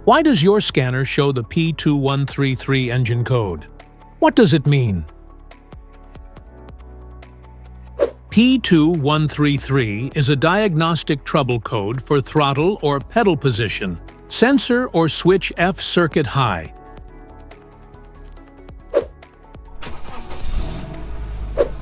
Why does your scanner show the P2133 engine code? What does it mean? P2133 is a diagnostic trouble code for throttle or pedal position, sensor or switch F circuit high.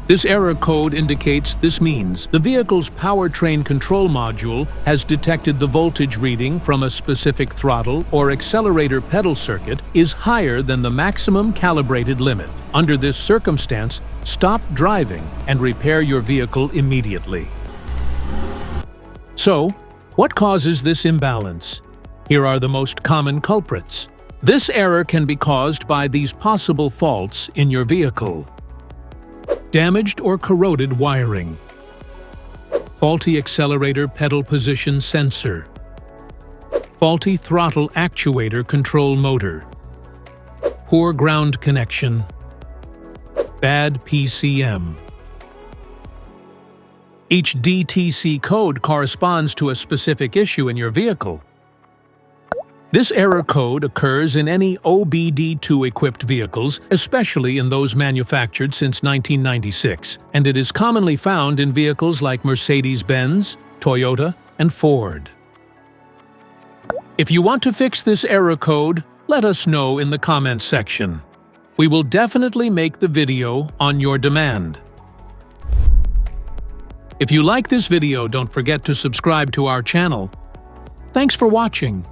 This error code indicates this means the vehicle's powertrain control module has detected the voltage reading from a specific throttle or accelerator pedal circuit is higher than the maximum calibrated limit. Under this circumstance, stop driving and repair your vehicle immediately. So, what causes this imbalance? Here are the most common culprits. This error can be caused by these possible faults in your vehicle. Damaged or corroded wiring, faulty accelerator pedal position sensor, faulty throttle actuator control motor, poor ground connection, bad PCM. Each DTC code corresponds to a specific issue in your vehicle. This error code occurs in any OBD2-equipped vehicles, especially in those manufactured since 1996, and it is commonly found in vehicles like Mercedes-Benz, Toyota, and Ford. If you want to fix this error code, let us know in the comments section. We will definitely make the video on your demand. If you like this video, don't forget to subscribe to our channel. Thanks for watching.